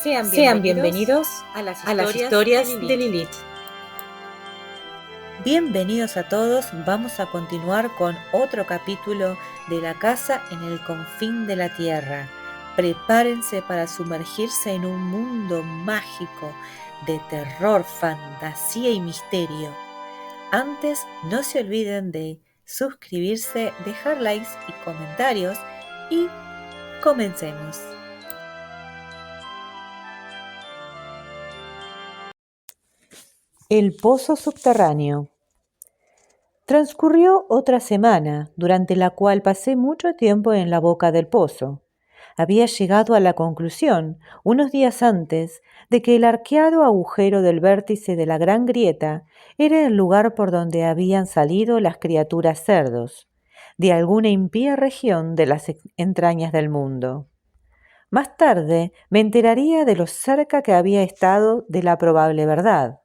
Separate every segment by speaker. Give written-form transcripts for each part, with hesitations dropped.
Speaker 1: Sean bienvenidos a las historias de Lilith.
Speaker 2: Bienvenidos a todos, vamos a continuar con otro capítulo de La casa en el confín de la tierra. Prepárense para sumergirse en un mundo mágico de terror, fantasía y misterio. Antes, no se olviden de suscribirse, dejar likes y comentarios y comencemos. El pozo subterráneo. Transcurrió otra semana, durante la cual pasé mucho tiempo en la boca del pozo. Había llegado a la conclusión, unos días antes, de que el arqueado agujero del vértice de la gran grieta era el lugar por donde habían salido las criaturas cerdos, de alguna impía región de las entrañas del mundo. Más tarde me enteraría de lo cerca que había estado de la probable verdad.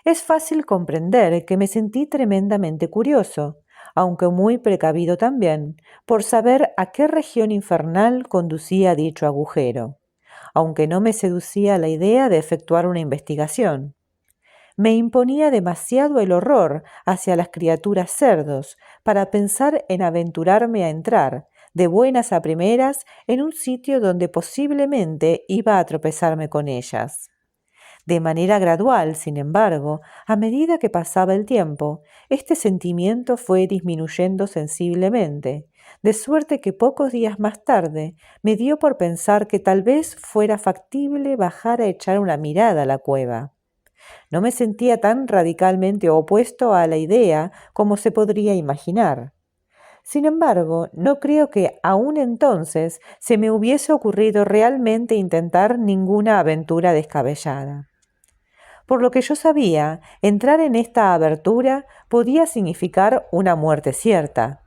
Speaker 2: Es fácil comprender que me sentí tremendamente curioso, aunque muy precavido también, por saber a qué región infernal conducía dicho agujero, aunque no me seducía la idea de efectuar una investigación. Me imponía demasiado el horror hacia las criaturas cerdos para pensar en aventurarme a entrar, de buenas a primeras, en un sitio donde posiblemente iba a tropezarme con ellas. De manera gradual, sin embargo, a medida que pasaba el tiempo, este sentimiento fue disminuyendo sensiblemente, de suerte que pocos días más tarde me dio por pensar que tal vez fuera factible bajar a echar una mirada a la cueva. No me sentía tan radicalmente opuesto a la idea como se podría imaginar. Sin embargo, no creo que aún entonces se me hubiese ocurrido realmente intentar ninguna aventura descabellada. Por lo que yo sabía, entrar en esta abertura podía significar una muerte cierta.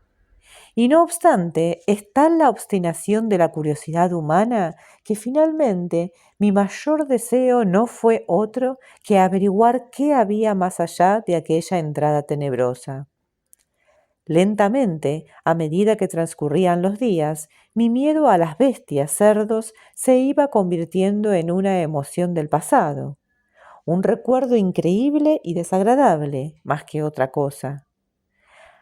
Speaker 2: Y no obstante, es tal la obstinación de la curiosidad humana que finalmente mi mayor deseo no fue otro que averiguar qué había más allá de aquella entrada tenebrosa. Lentamente, a medida que transcurrían los días, mi miedo a las bestias cerdos se iba convirtiendo en una emoción del pasado. Un recuerdo increíble y desagradable, más que otra cosa.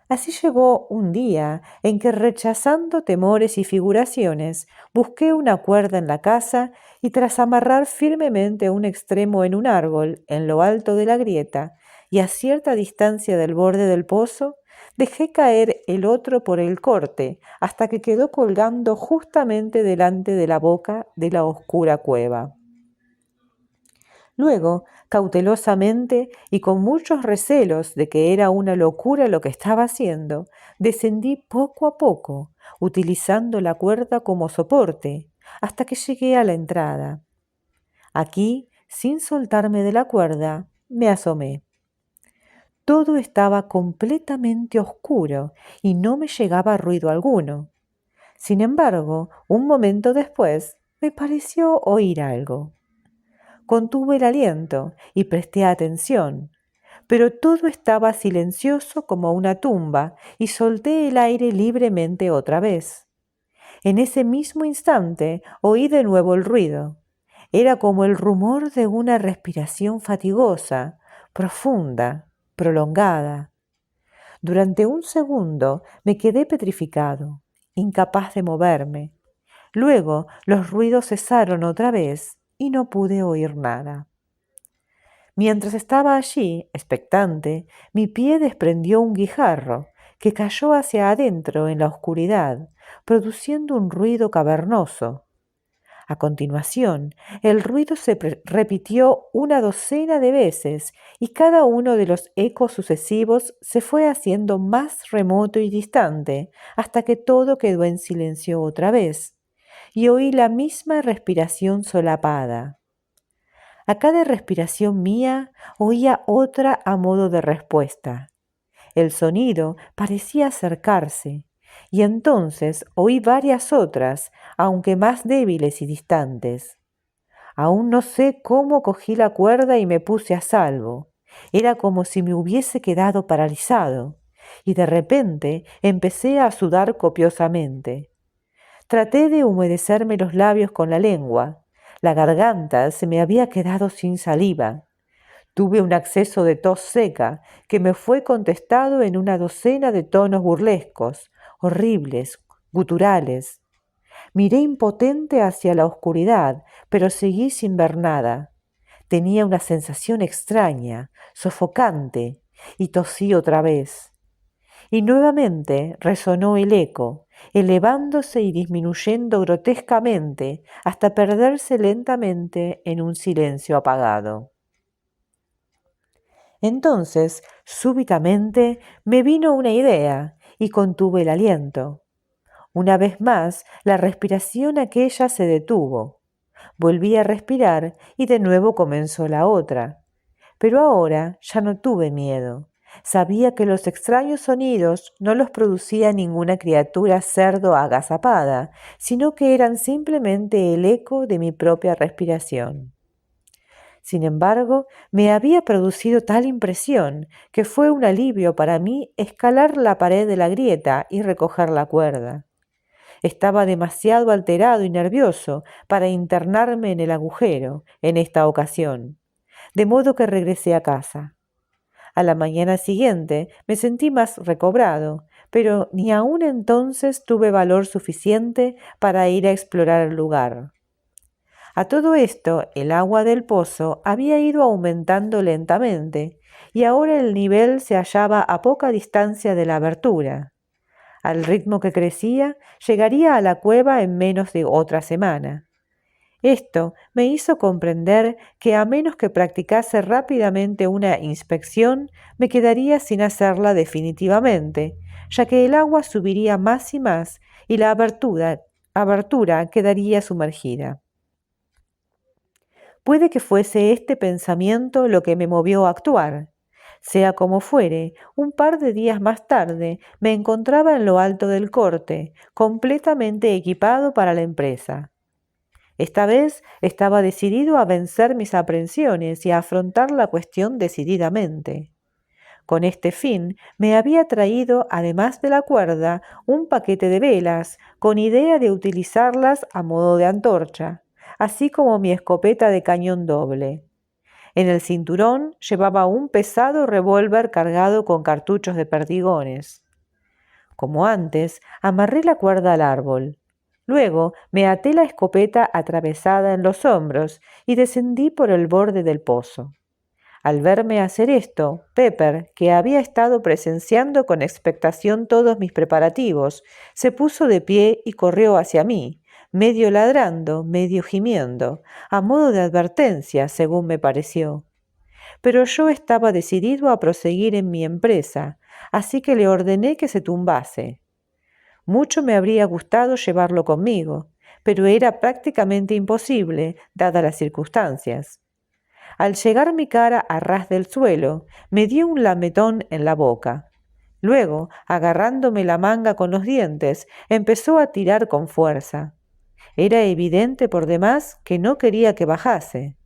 Speaker 2: Así llegó un día en que, rechazando temores y figuraciones, busqué una cuerda en la casa y, tras amarrar firmemente un extremo en un árbol en lo alto de la grieta y a cierta distancia del borde del pozo, dejé caer el otro por el corte hasta que quedó colgando justamente delante de la boca de la oscura cueva. Luego, cautelosamente y con muchos recelos de que era una locura lo que estaba haciendo, descendí poco a poco, utilizando la cuerda como soporte, hasta que llegué a la entrada. Aquí, sin soltarme de la cuerda, me asomé. Todo estaba completamente oscuro y no me llegaba ruido alguno. Sin embargo, un momento después, me pareció oír algo. Contuve el aliento y presté atención, pero todo estaba silencioso como una tumba y solté el aire libremente otra vez. En ese mismo instante oí de nuevo el ruido. Era como el rumor de una respiración fatigosa, profunda, prolongada. Durante un segundo me quedé petrificado, incapaz de moverme. Luego los ruidos cesaron otra vez y no pude oír nada. Mientras estaba allí, expectante, mi pie desprendió un guijarro que cayó hacia adentro en la oscuridad, produciendo un ruido cavernoso. A continuación, el ruido se repitió una docena de veces y cada uno de los ecos sucesivos se fue haciendo más remoto y distante hasta que todo quedó en silencio otra vez, y oí la misma respiración solapada. A cada respiración mía oía otra a modo de respuesta. El sonido parecía acercarse, y entonces oí varias otras, aunque más débiles y distantes. Aún no sé cómo cogí la cuerda y me puse a salvo. Era como si me hubiese quedado paralizado, y de repente empecé a sudar copiosamente. Traté de humedecerme los labios con la lengua. La garganta se me había quedado sin saliva. Tuve un acceso de tos seca que me fue contestado en una docena de tonos burlescos, horribles, guturales. Miré impotente hacia la oscuridad, pero seguí sin ver nada. Tenía una sensación extraña, sofocante, y tosí otra vez. Y nuevamente resonó el eco, elevándose y disminuyendo grotescamente hasta perderse lentamente en un silencio apagado. Entonces, súbitamente, me vino una idea y contuve el aliento. Una vez más, la respiración aquella se detuvo. Volví a respirar y de nuevo comenzó la otra. Pero ahora ya no tuve miedo. Sabía que los extraños sonidos no los producía ninguna criatura cerdo agazapada, sino que eran simplemente el eco de mi propia respiración. Sin embargo, me había producido tal impresión que fue un alivio para mí escalar la pared de la grieta y recoger la cuerda. Estaba demasiado alterado y nervioso para internarme en el agujero en esta ocasión, de modo que regresé a casa. A la mañana siguiente me sentí más recobrado, pero ni aun entonces tuve valor suficiente para ir a explorar el lugar. A todo esto, el agua del pozo había ido aumentando lentamente y ahora el nivel se hallaba a poca distancia de la abertura. Al ritmo que crecía, llegaría a la cueva en menos de otra semana. Esto me hizo comprender que a menos que practicase rápidamente una inspección, me quedaría sin hacerla definitivamente, ya que el agua subiría más y más y la abertura quedaría sumergida. Puede que fuese este pensamiento lo que me movió a actuar. Sea como fuere, un par de días más tarde me encontraba en lo alto del corte, completamente equipado para la empresa. Esta vez estaba decidido a vencer mis aprensiones y a afrontar la cuestión decididamente. Con este fin me había traído, además de la cuerda, un paquete de velas, con idea de utilizarlas a modo de antorcha, así como mi escopeta de cañón doble. En el cinturón llevaba un pesado revólver cargado con cartuchos de perdigones. Como antes, amarré la cuerda al árbol. Luego me até la escopeta atravesada en los hombros y descendí por el borde del pozo. Al verme hacer esto, Pepper, que había estado presenciando con expectación todos mis preparativos, se puso de pie y corrió hacia mí, medio ladrando, medio gimiendo, a modo de advertencia, según me pareció. Pero yo estaba decidido a proseguir en mi empresa, así que le ordené que se tumbase. Mucho me habría gustado llevarlo conmigo, pero era prácticamente imposible, dadas las circunstancias. Al llegar mi cara a ras del suelo, me dio un lametón en la boca. Luego, agarrándome la manga con los dientes, empezó a tirar con fuerza. Era evidente por demás que no quería que bajase.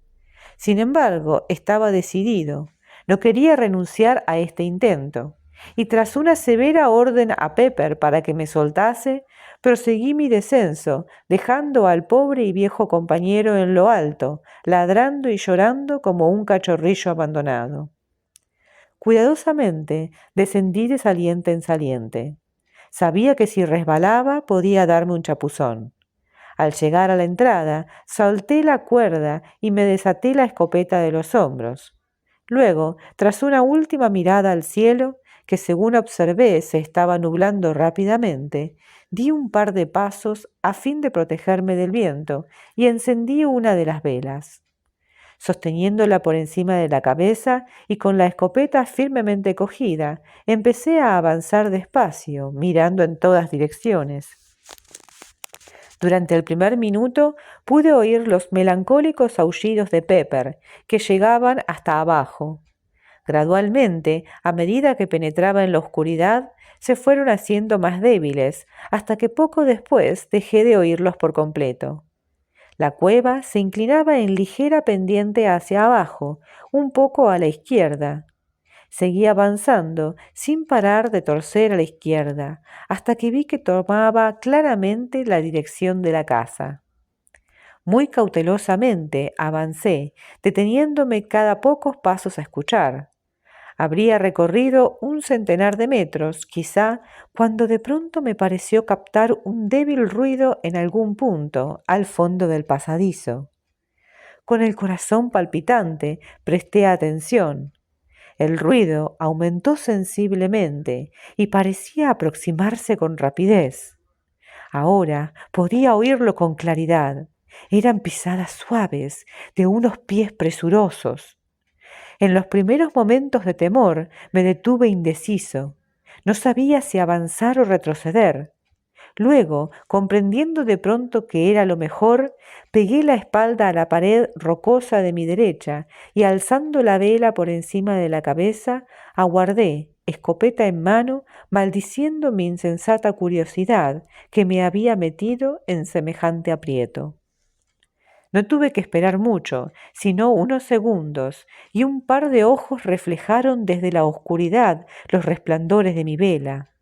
Speaker 2: Sin embargo, estaba decidido. No quería renunciar a este intento. Y tras una severa orden a Pepper para que me soltase, proseguí mi descenso, dejando al pobre y viejo compañero en lo alto, ladrando y llorando como un cachorrillo abandonado. Cuidadosamente descendí de saliente en saliente. Sabía que si resbalaba podía darme un chapuzón. Al llegar a la entrada, solté la cuerda y me desaté la escopeta de los hombros. Luego, tras una última mirada al cielo, que según observé se estaba nublando rápidamente, di un par de pasos a fin de protegerme del viento y encendí una de las velas. Sosteniéndola por encima de la cabeza y con la escopeta firmemente cogida, empecé a avanzar despacio, mirando en todas direcciones. Durante el primer minuto pude oír los melancólicos aullidos de Pepper, que llegaban hasta abajo. Gradualmente, a medida que penetraba en la oscuridad, se fueron haciendo más débiles, hasta que poco después dejé de oírlos por completo. La cueva se inclinaba en ligera pendiente hacia abajo, un poco a la izquierda. Seguí avanzando, sin parar de torcer a la izquierda, hasta que vi que tomaba claramente la dirección de la casa. Muy cautelosamente avancé, deteniéndome cada pocos pasos a escuchar. Habría recorrido un centenar de metros, quizá, cuando de pronto me pareció captar un débil ruido en algún punto, al fondo del pasadizo. Con el corazón palpitante, presté atención. El ruido aumentó sensiblemente y parecía aproximarse con rapidez. Ahora podía oírlo con claridad. Eran pisadas suaves de unos pies presurosos. En los primeros momentos de temor me detuve indeciso. No sabía si avanzar o retroceder. Luego, comprendiendo de pronto que era lo mejor, pegué la espalda a la pared rocosa de mi derecha y alzando la vela por encima de la cabeza, aguardé, escopeta en mano, maldiciendo mi insensata curiosidad que me había metido en semejante aprieto. No tuve que esperar mucho, sino unos segundos, y un par de ojos reflejaron desde la oscuridad los resplandores de mi vela.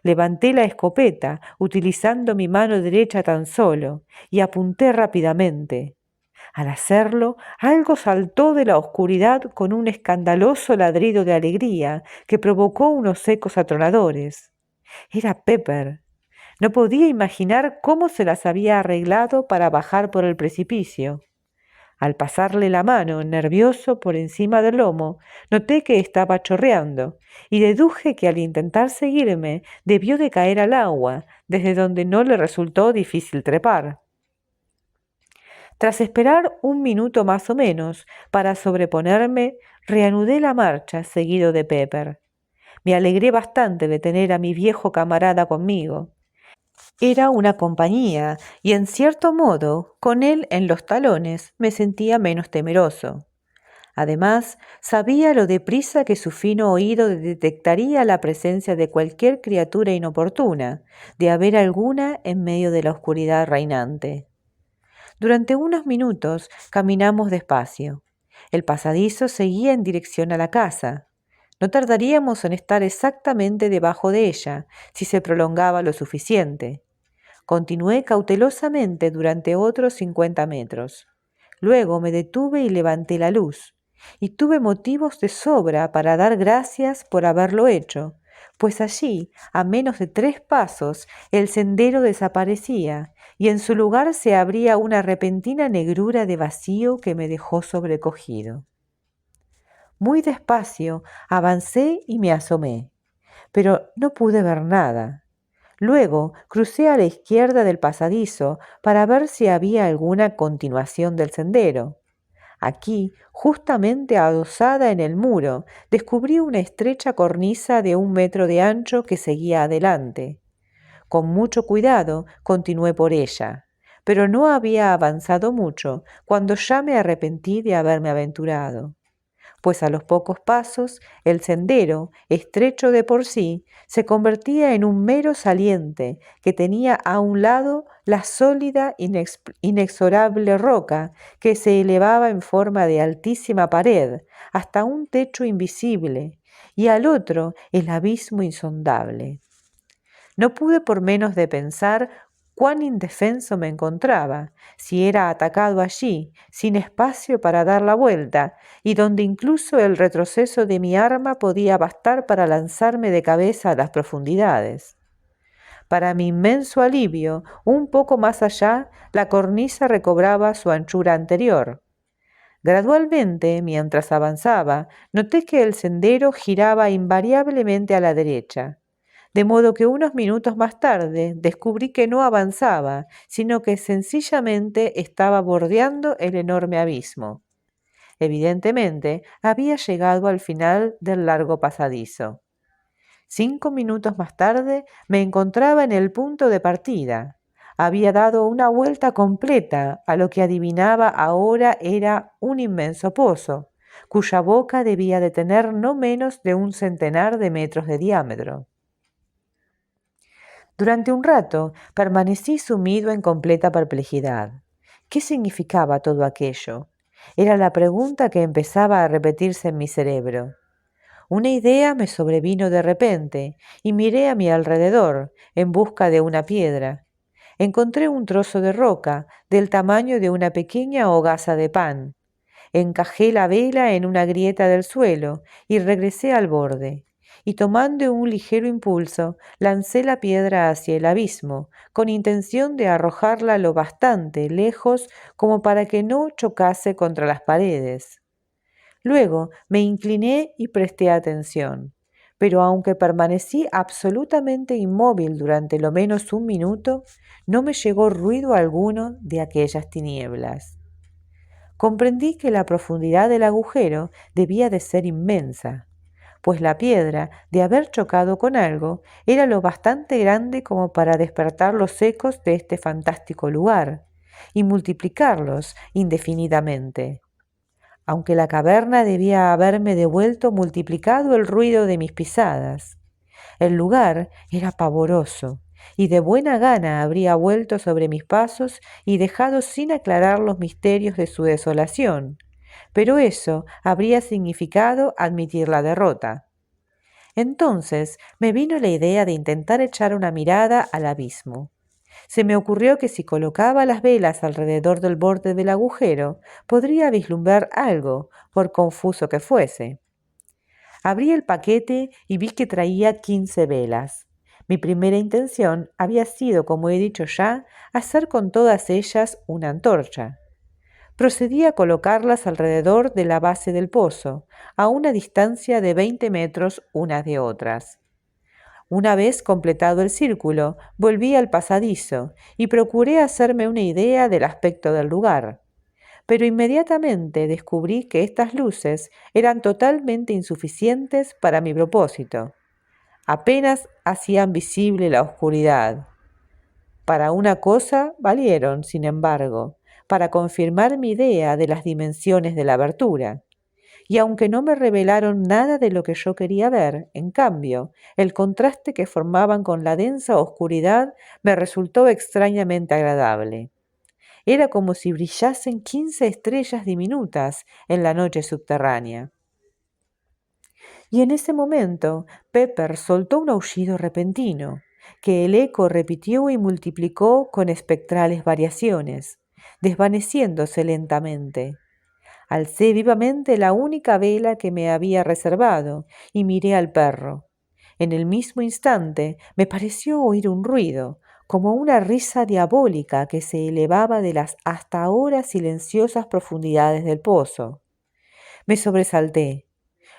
Speaker 2: Levanté la escopeta, utilizando mi mano derecha tan solo, y apunté rápidamente. Al hacerlo, algo saltó de la oscuridad con un escandaloso ladrido de alegría que provocó unos ecos atronadores. Era Pepper. No podía imaginar cómo se las había arreglado para bajar por el precipicio. Al pasarle la mano, nervioso, por encima del lomo, noté que estaba chorreando y deduje que al intentar seguirme debió de caer al agua, desde donde no le resultó difícil trepar. Tras esperar un minuto más o menos para sobreponerme, reanudé la marcha seguido de Pepper. Me alegré bastante de tener a mi viejo camarada conmigo. Era una compañía y en cierto modo, con él en los talones, me sentía menos temeroso. Además, sabía lo deprisa que su fino oído detectaría la presencia de cualquier criatura inoportuna, de haber alguna en medio de la oscuridad reinante. Durante unos minutos caminamos despacio. El pasadizo seguía en dirección a la casa. No tardaríamos en estar exactamente debajo de ella, si se prolongaba lo suficiente. Continué cautelosamente durante otros 50 metros. Luego me detuve y levanté la luz, y tuve motivos de sobra para dar gracias por haberlo hecho, pues allí, a menos de 3 pasos, el sendero desaparecía, y en su lugar se abría una repentina negrura de vacío que me dejó sobrecogido. Muy despacio avancé y me asomé, pero no pude ver nada. Luego crucé a la izquierda del pasadizo para ver si había alguna continuación del sendero. Aquí, justamente adosada en el muro, descubrí una estrecha cornisa de 1 metro de ancho que seguía adelante. Con mucho cuidado continué por ella, pero no había avanzado mucho cuando ya me arrepentí de haberme aventurado, pues a los pocos pasos el sendero, estrecho de por sí, se convertía en un mero saliente que tenía a un lado la sólida, inexorable roca que se elevaba en forma de altísima pared hasta un techo invisible, y al otro el abismo insondable. No pude por menos de pensar cuán indefenso me encontraba, si era atacado allí, sin espacio para dar la vuelta, y donde incluso el retroceso de mi arma podía bastar para lanzarme de cabeza a las profundidades. Para mi inmenso alivio, un poco más allá, la cornisa recobraba su anchura anterior. Gradualmente, mientras avanzaba, noté que el sendero giraba invariablemente a la derecha, de modo que unos minutos más tarde descubrí que no avanzaba, sino que sencillamente estaba bordeando el enorme abismo. Evidentemente, había llegado al final del largo pasadizo. 5 minutos más tarde me encontraba en el punto de partida. Había dado una vuelta completa a lo que adivinaba ahora era un inmenso pozo, cuya boca debía de tener no menos de un centenar de metros de diámetro. Durante un rato permanecí sumido en completa perplejidad. ¿Qué significaba todo aquello? Era la pregunta que empezaba a repetirse en mi cerebro. Una idea me sobrevino de repente y miré a mi alrededor en busca de una piedra. encontré un trozo de roca del tamaño de una pequeña hogaza de pan. Encajé la vela en una grieta del suelo y regresé al borde. Y tomando un ligero impulso, lancé la piedra hacia el abismo, con intención de arrojarla lo bastante lejos como para que no chocase contra las paredes. Luego me incliné y presté atención, pero aunque permanecí absolutamente inmóvil durante lo menos un minuto, no me llegó ruido alguno de aquellas tinieblas. Comprendí que la profundidad del agujero debía de ser inmensa, pues la piedra, de haber chocado con algo, era lo bastante grande como para despertar los ecos de este fantástico lugar y multiplicarlos indefinidamente. Aunque la caverna debía haberme devuelto multiplicado el ruido de mis pisadas. El lugar era pavoroso, y de buena gana habría vuelto sobre mis pasos y dejado sin aclarar los misterios de su desolación, pero eso habría significado admitir la derrota. Entonces me vino la idea de intentar echar una mirada al abismo. Se me ocurrió que si colocaba las velas alrededor del borde del agujero, podría vislumbrar algo, por confuso que fuese. Abrí el paquete y vi que traía 15 velas. Mi primera intención había sido, como he dicho ya, hacer con todas ellas una antorcha. Procedí a colocarlas alrededor de la base del pozo, a una distancia de 20 metros unas de otras. Una vez completado el círculo, volví al pasadizo y procuré hacerme una idea del aspecto del lugar. Pero inmediatamente descubrí que estas luces eran totalmente insuficientes para mi propósito. Apenas hacían visible la oscuridad. Para una cosa valieron, sin embargo, para confirmar mi idea de las dimensiones de la abertura. Y aunque no me revelaron nada de lo que yo quería ver, en cambio, el contraste que formaban con la densa oscuridad me resultó extrañamente agradable. Era como si brillasen 15 estrellas diminutas en la noche subterránea. Y en ese momento, Pepper soltó un aullido repentino, que el eco repitió y multiplicó con espectrales variaciones, desvaneciéndose lentamente. Alcé vivamente la única vela que me había reservado y miré al perro. En el mismo instante me pareció oír un ruido, como una risa diabólica que se elevaba de las hasta ahora silenciosas profundidades del pozo. Me sobresalté.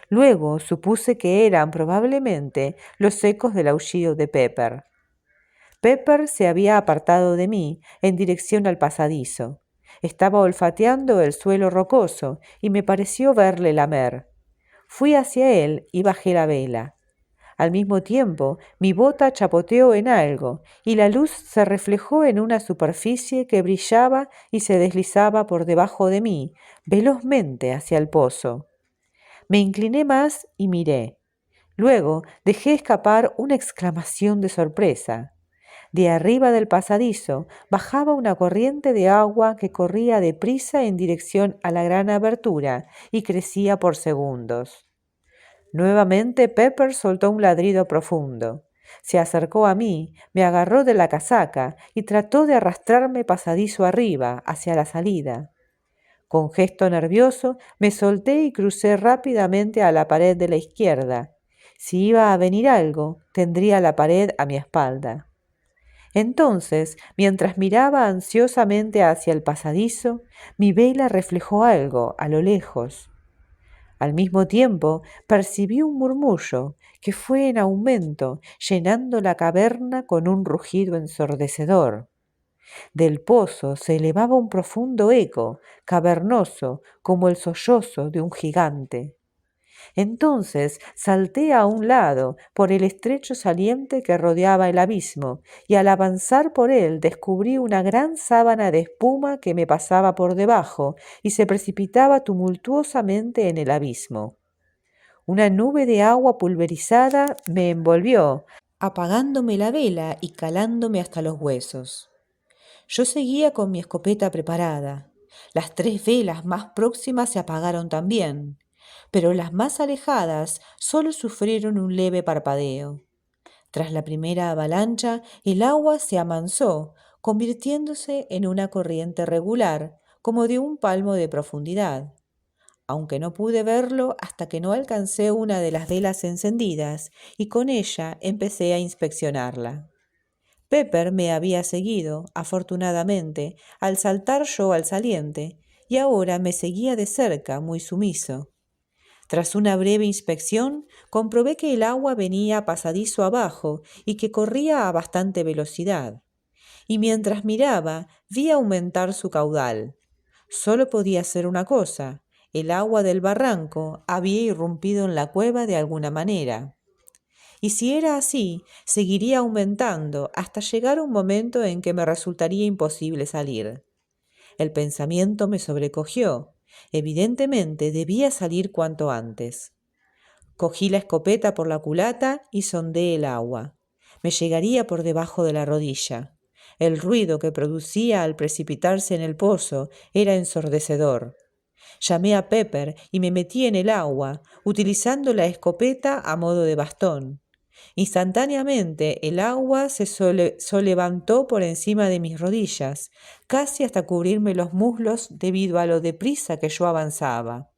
Speaker 2: Luego supuse que eran probablemente los ecos del aullido de Pepper. Pepper se había apartado de mí en dirección al pasadizo. Estaba olfateando el suelo rocoso y me pareció verle lamer. Fui hacia él y bajé la vela. Al mismo tiempo, mi bota chapoteó en algo y la luz se reflejó en una superficie que brillaba y se deslizaba por debajo de mí, velozmente hacia el pozo. Me incliné más y miré. Luego dejé escapar una exclamación de sorpresa. De arriba del pasadizo bajaba una corriente de agua que corría deprisa en dirección a la gran abertura y crecía por segundos. Nuevamente Pepper soltó un ladrido profundo. Se acercó a mí, me agarró de la casaca y trató de arrastrarme pasadizo arriba, hacia la salida. Con gesto nervioso me solté y crucé rápidamente a la pared de la izquierda. Si iba a venir algo, tendría la pared a mi espalda. Entonces, mientras miraba ansiosamente hacia el pasadizo, mi vela reflejó algo a lo lejos. Al mismo tiempo, percibí un murmullo que fue en aumento, llenando la caverna con un rugido ensordecedor. Del pozo se elevaba un profundo eco, cavernoso como el sollozo de un gigante. Entonces salté a un lado por el estrecho saliente que rodeaba el abismo y al avanzar por él descubrí una gran sábana de espuma que me pasaba por debajo y se precipitaba tumultuosamente en el abismo. Una nube de agua pulverizada me envolvió, apagándome la vela y calándome hasta los huesos. Yo seguía con mi escopeta preparada. Las 3 velas más próximas se apagaron también, pero las más alejadas solo sufrieron un leve parpadeo. Tras la primera avalancha, el agua se amansó, convirtiéndose en una corriente regular, como de un palmo de profundidad, aunque no pude verlo hasta que no alcancé una de las velas encendidas y con ella empecé a inspeccionarla. Pepper me había seguido, afortunadamente, al saltar yo al saliente, y ahora me seguía de cerca, muy sumiso. Tras una breve inspección, comprobé que el agua venía pasadizo abajo y que corría a bastante velocidad. Y mientras miraba, vi aumentar su caudal. Solo podía ser una cosa: el agua del barranco había irrumpido en la cueva de alguna manera. Y si era así, seguiría aumentando hasta llegar un momento en que me resultaría imposible salir. El pensamiento me sobrecogió. Evidentemente debía salir cuanto antes. Cogí la escopeta por la culata y sondeé el agua. Me llegaría por debajo de la rodilla. El ruido que producía al precipitarse en el pozo era ensordecedor. Llamé a Pepper y me metí en el agua, utilizando la escopeta a modo de bastón. Instantáneamente el agua se solevantó por encima de mis rodillas, casi hasta cubrirme los muslos debido a lo deprisa que yo avanzaba.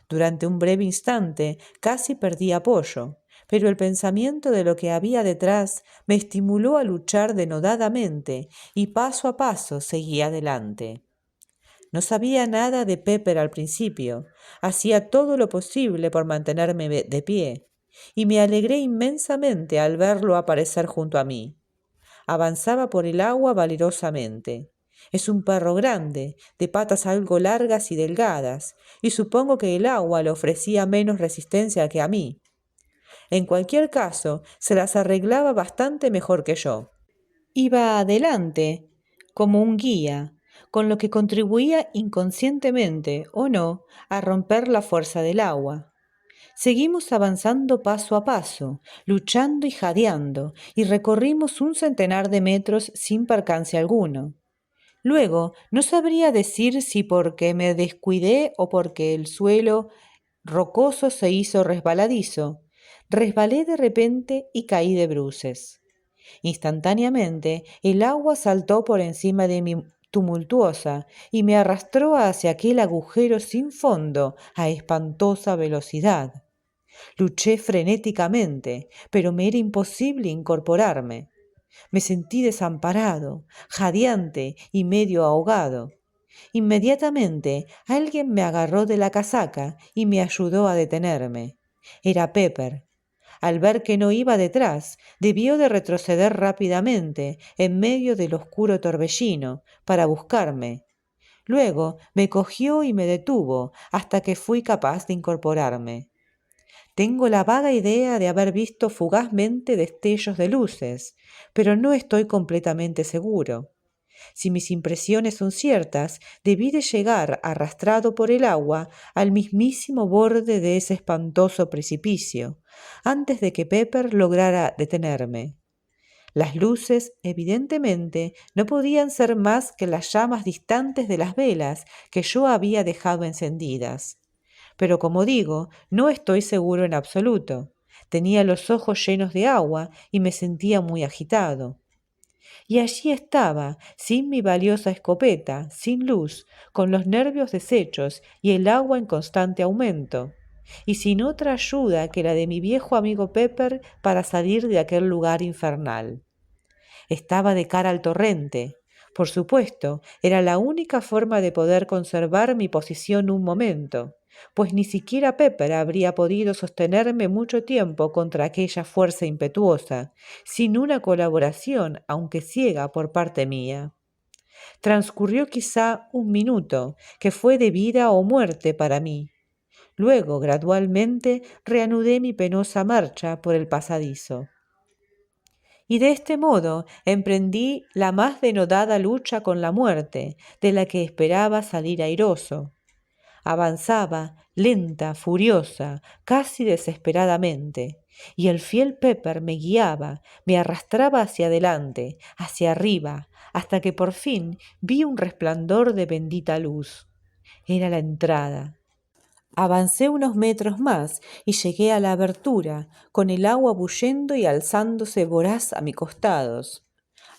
Speaker 2: Durante un breve instante casi perdí apoyo, pero el pensamiento de lo que había detrás me estimuló a luchar denodadamente y paso a paso seguí adelante. No sabía nada de Pepper al principio, hacía todo lo posible por mantenerme de pie, y me alegré inmensamente al verlo aparecer junto a mí. Avanzaba por el agua valerosamente. Es un perro grande, de patas algo largas y delgadas, y supongo que el agua le ofrecía menos resistencia que a mí. En cualquier caso, se las arreglaba bastante mejor que yo. Iba adelante, como un guía, con lo que contribuía inconscientemente o no a romper la fuerza del agua. Seguimos avanzando paso a paso, luchando y jadeando, y recorrimos un centenar de metros sin percance alguno. Luego, no sabría decir si porque me descuidé o porque el suelo rocoso se hizo resbaladizo. Resbalé de repente y caí de bruces. Instantáneamente, el agua saltó por encima de mi tumultuosa y me arrastró hacia aquel agujero sin fondo a espantosa velocidad. Luché frenéticamente, pero me era imposible incorporarme. Me sentí desamparado, jadeante y medio ahogado. Inmediatamente alguien me agarró de la casaca y me ayudó a detenerme. Era Pepper. Al ver que no iba detrás, debió de retroceder rápidamente en medio del oscuro torbellino para buscarme. Luego me cogió y me detuvo hasta que fui capaz de incorporarme. Tengo la vaga idea de haber visto fugazmente destellos de luces, pero no estoy completamente seguro. Si mis impresiones son ciertas, debí de llegar, arrastrado por el agua, al mismísimo borde de ese espantoso precipicio, antes de que Pepper lograra detenerme. Las luces, evidentemente, no podían ser más que las llamas distantes de las velas que yo había dejado encendidas. Pero como digo, no estoy seguro en absoluto. Tenía los ojos llenos de agua y me sentía muy agitado. Y allí estaba, sin mi valiosa escopeta, sin luz, con los nervios deshechos y el agua en constante aumento, y sin otra ayuda que la de mi viejo amigo Pepper para salir de aquel lugar infernal. Estaba de cara al torrente. Por supuesto, era la única forma de poder conservar mi posición un momento, pues ni siquiera Pepper habría podido sostenerme mucho tiempo contra aquella fuerza impetuosa, sin una colaboración, aunque ciega, por parte mía. Transcurrió quizá un minuto, que fue de vida o muerte para mí. Luego, gradualmente, reanudé mi penosa marcha por el pasadizo. Y de este modo emprendí la más denodada lucha con la muerte, de la que esperaba salir airoso. Avanzaba, lenta, furiosa, casi desesperadamente, y el fiel Pepper me guiaba, me arrastraba hacia adelante, hacia arriba, hasta que por fin vi un resplandor de bendita luz. Era la entrada. Avancé unos metros más y llegué a la abertura, con el agua bullendo y alzándose voraz a mis costados.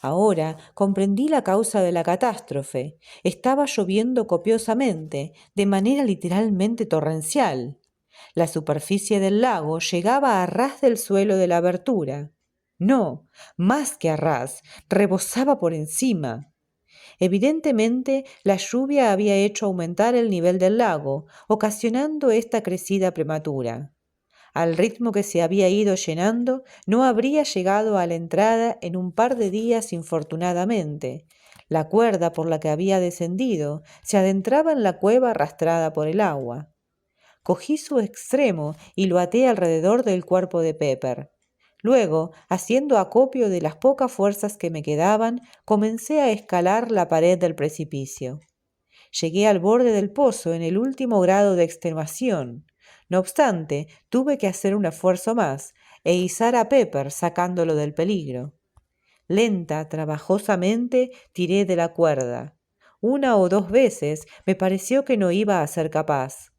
Speaker 2: Ahora comprendí la causa de la catástrofe. Estaba lloviendo copiosamente, de manera literalmente torrencial. La superficie del lago llegaba a ras del suelo de la abertura. No, más que a ras, rebosaba por encima. Evidentemente, la lluvia había hecho aumentar el nivel del lago, ocasionando esta crecida prematura. Al ritmo que se había ido llenando, no habría llegado a la entrada en un par de días infortunadamente. La cuerda por la que había descendido se adentraba en la cueva arrastrada por el agua. Cogí su extremo y lo até alrededor del cuerpo de Pepper. Luego, haciendo acopio de las pocas fuerzas que me quedaban, comencé a escalar la pared del precipicio. Llegué al borde del pozo en el último grado de extenuación. No obstante, tuve que hacer un esfuerzo más e izar a Pepper sacándolo del peligro. Lenta, trabajosamente, tiré de la cuerda. Una o dos veces me pareció que no iba a ser capaz.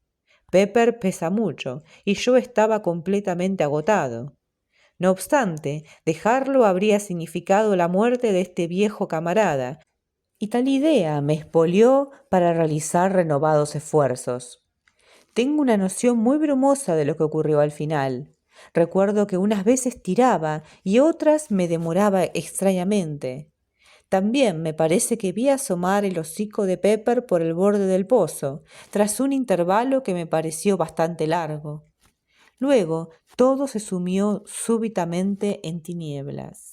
Speaker 2: Pepper pesa mucho y yo estaba completamente agotado. No obstante, dejarlo habría significado la muerte de este viejo camarada, y tal idea me expolió para realizar renovados esfuerzos. Tengo una noción muy brumosa de lo que ocurrió al final. Recuerdo que unas veces tiraba y otras me demoraba extrañamente. También me parece que vi asomar el hocico de Pepper por el borde del pozo, tras un intervalo que me pareció bastante largo. Luego todo se sumió súbitamente en tinieblas.